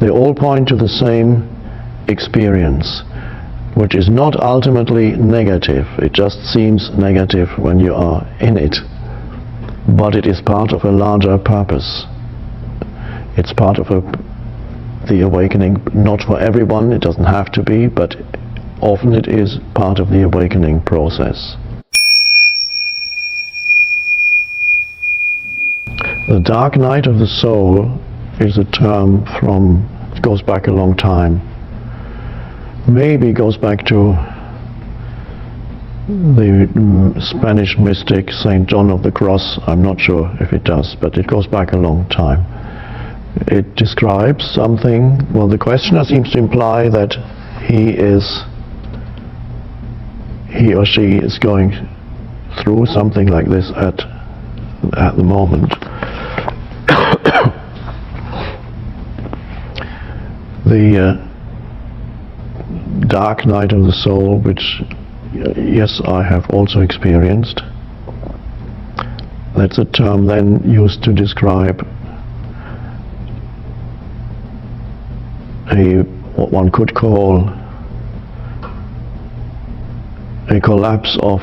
They all point to the same experience, which is not ultimately negative. It just seems negative when you are in it, but it is part of a larger purpose. It's part of the awakening, not for everyone, it doesn't have to be, but often it is part of the awakening process. The dark night of the soul is a term it goes back a long time. Maybe goes back to the Spanish mystic Saint John of the Cross. I'm not sure if it does, but it goes back a long time. It describes something, well, the questioner seems to imply that he or she is going through something like this at the moment. The dark night of the soul, which yes, I have also experienced. That's a term then used to describe what one could call a collapse of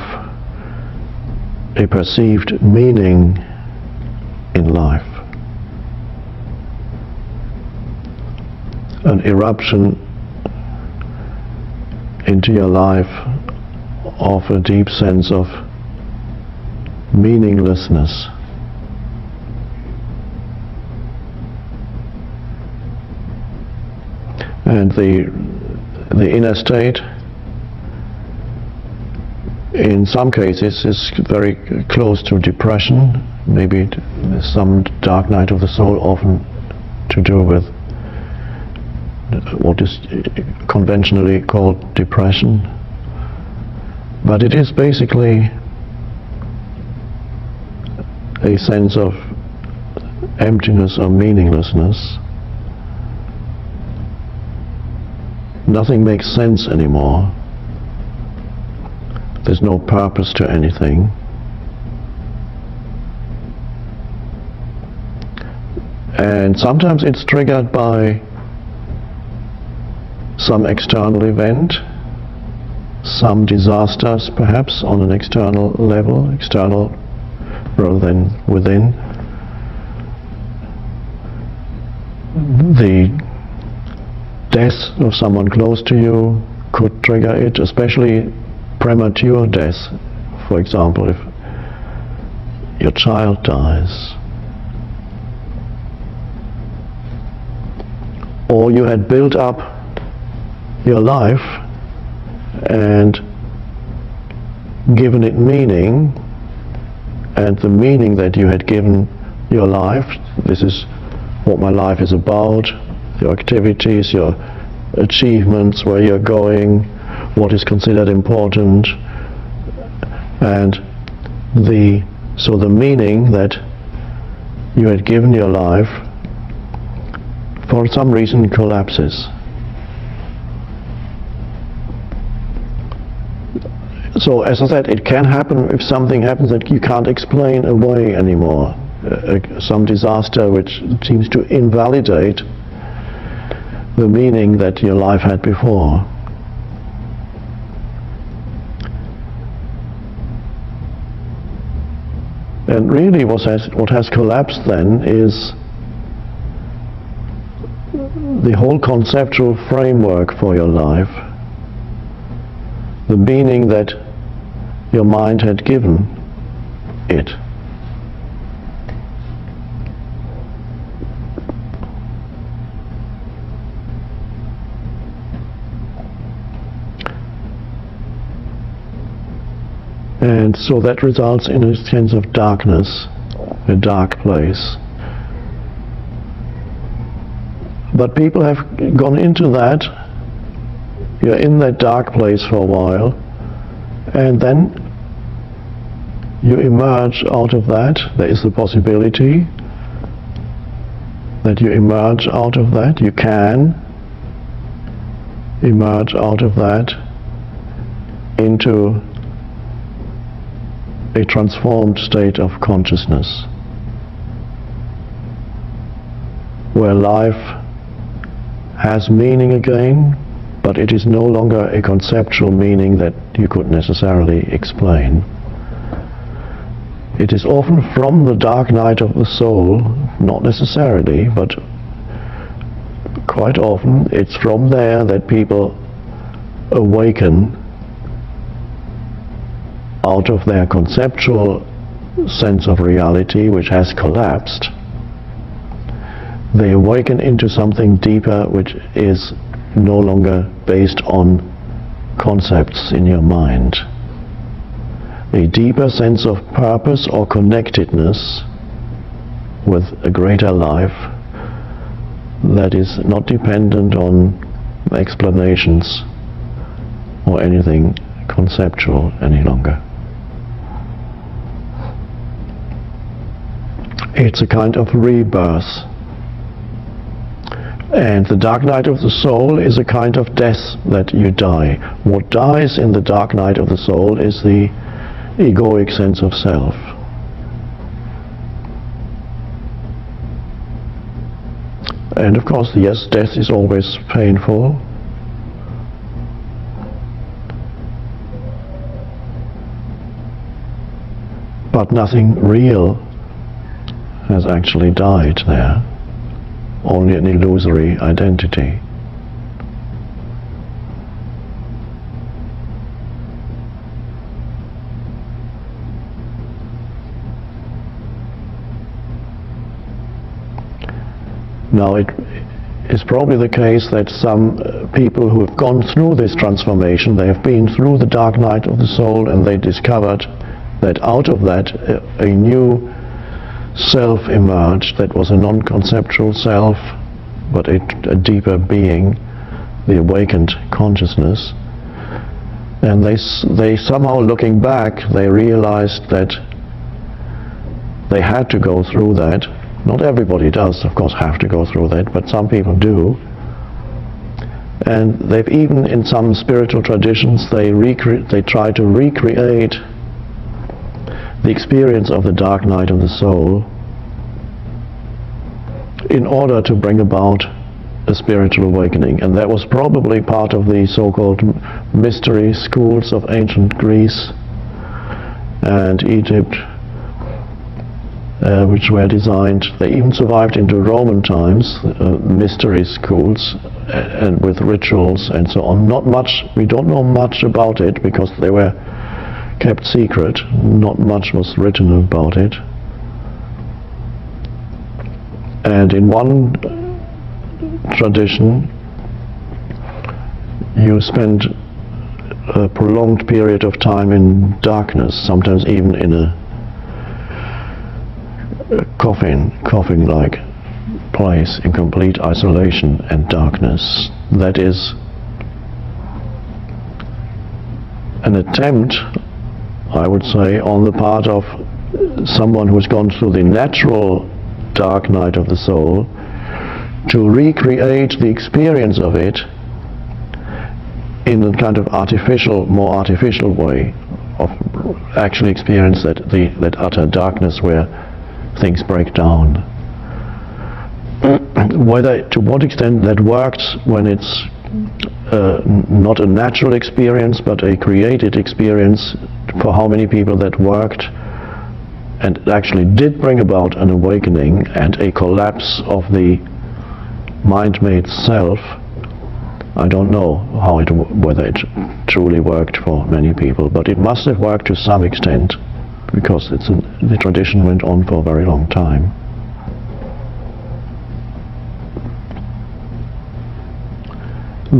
a perceived meaning in life, an eruption into your life of a deep sense of meaninglessness. And the inner state in some cases is very close to depression. Maybe some dark night of the soul often to do with what is conventionally called depression. But it is basically a sense of emptiness or meaninglessness. Nothing makes sense anymore. There's no purpose to anything. And sometimes it's triggered by some external event, some disasters perhaps on an external level, external rather than within. The death of someone close to you could trigger it, especially premature death. For example, if your child dies, or you had built up your life and given it meaning, and the meaning that you had given your life, this is what my life is about, your activities, your achievements, where you're going, what is considered important, and the meaning that you had given your life for some reason collapses. So as I said, it can happen if something happens that you can't explain away anymore. Some disaster which seems to invalidate the meaning that your life had before. And really what has collapsed then is the whole conceptual framework for your life, the meaning that your mind had given it. And so that results in a sense of darkness, a dark place. But people have gone into that, you're in that dark place for a while, and then you emerge out of that. There is the possibility that you emerge out of that. You can emerge out of that into a transformed state of consciousness, where life has meaning again, but it is no longer a conceptual meaning that you could necessarily explain. It is often from the dark night of the soul, not necessarily, but quite often it's from there that people awaken out of their conceptual sense of reality, which has collapsed. They awaken into something deeper, which is no longer based on concepts in your mind. A deeper sense of purpose or connectedness with a greater life that is not dependent on explanations or anything conceptual any longer. It's a kind of rebirth. And the dark night of the soul is a kind of death that you die. What dies in the dark night of the soul is the egoic sense of self. And of course, yes, death is always painful. But nothing real has actually died there. Only an illusory identity. Now it is probably the case that some people who have gone through this transformation, they have been through the dark night of the soul, and they discovered that out of that a new self emerged that was a non-conceptual self, but a deeper being, the awakened consciousness. And they somehow, looking back, they realized that they had to go through that. Not everybody does, of course, have to go through that, but some people do. And they've even, in some spiritual traditions, they try to recreate the experience of the dark night of the soul in order to bring about a spiritual awakening. And that was probably part of the so-called mystery schools of ancient Greece and Egypt, which were designed, they even survived into Roman times, mystery schools, and with rituals and so on. Not much, we don't know much about it because they were kept secret. Not much was written about it. And in one tradition, you spend a prolonged period of time in darkness, sometimes even in a coffin-like place, in complete isolation and darkness. That is an attempt, I would say, on the part of someone who's gone through the natural dark night of the soul to recreate the experience of it in a kind of artificial, more artificial way, of actually experience that utter darkness where things break down. To what extent that works when it's not a natural experience but a created experience, for how many people that worked and actually did bring about an awakening and a collapse of the mind-made self, I don't know whether it truly worked for many people, but it must have worked to some extent, because the tradition went on for a very long time.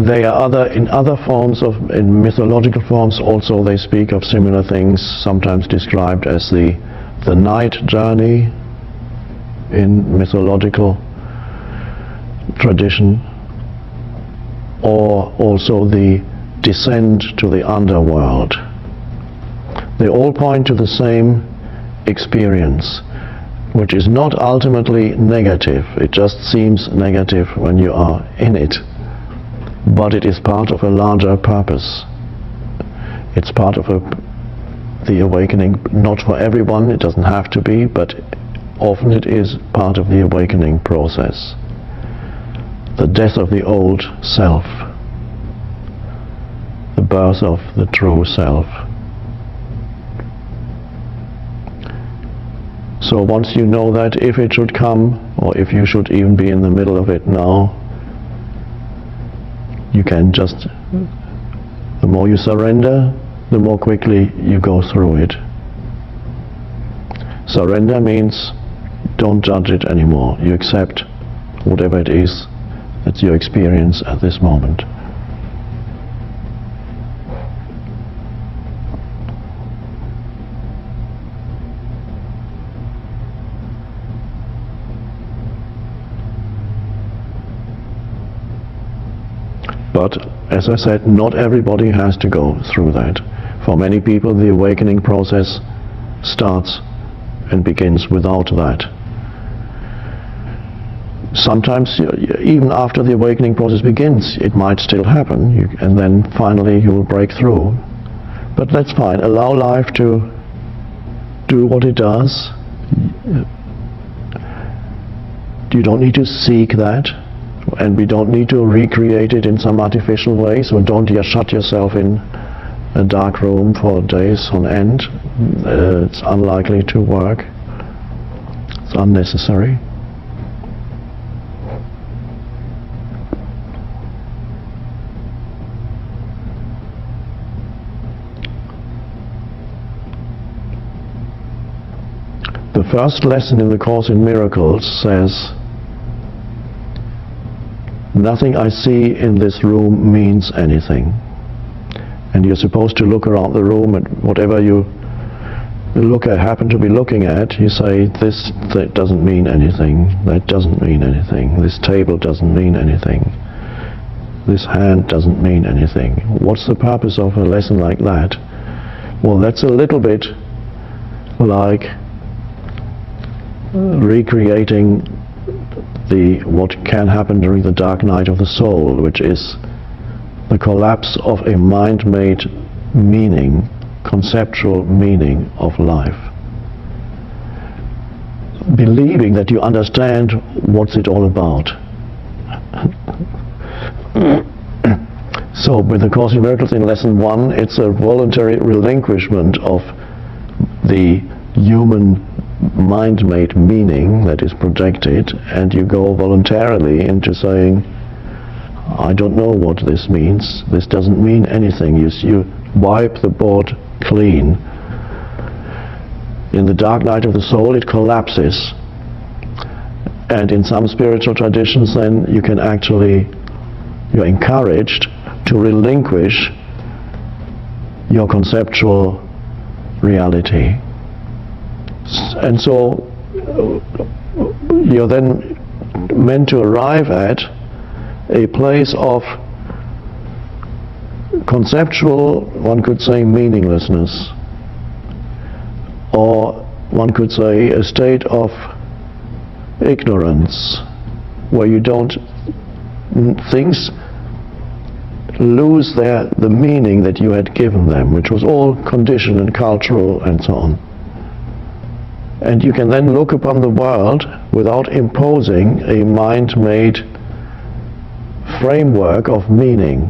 They are in other forms in mythological forms also, they speak of similar things, sometimes described as the night journey in mythological tradition, or also the descent to the underworld. They all point to the same experience, which is not ultimately negative. It just seems negative when you are in it, but it is part of a larger purpose. It's part of the awakening, not for everyone, it doesn't have to be, but often it is part of the awakening process. the death of the old self, the birth of the true self. So once you know that, if it should come, or if you should even be in the middle of it now, you can just, the more you surrender, the more quickly you go through it. Surrender means don't judge it anymore. You accept whatever it is that's your experience at this moment. But, as I said, not everybody has to go through that. For many people, the awakening process starts and begins without that. Sometimes, even after the awakening process begins, it might still happen, and then finally you will break through. But that's fine. Allow life to do what it does. You don't need to seek that. And we don't need to recreate it in some artificial way, so don't just shut yourself in a dark room for days on end. It's unlikely to work. It's unnecessary. The first lesson in the Course in Miracles says, nothing I see in this room means anything. And you're supposed to look around the room at whatever you happen to be looking at. You say, that doesn't mean anything. That doesn't mean anything. This table doesn't mean anything. This hand doesn't mean anything. What's the purpose of a lesson like that? Well, that's a little bit like recreating what can happen during the dark night of the soul, which is the collapse of a mind-made meaning, conceptual meaning of life. Believing that you understand what's it all about. So with the Course in Miracles in Lesson 1, it's a voluntary relinquishment of the human mind-made meaning that is projected, and you go voluntarily into saying, I don't know what this means, this doesn't mean anything. You wipe the board clean. In the dark night of the soul it collapses, and in some spiritual traditions then you're encouraged to relinquish your conceptual reality. And so you're then meant to arrive at a place of conceptual, one could say, meaninglessness, or one could say a state of ignorance, where things lose the meaning that you had given them, which was all conditioned and cultural and so on. And you can then look upon the world without imposing a mind-made framework of meaning.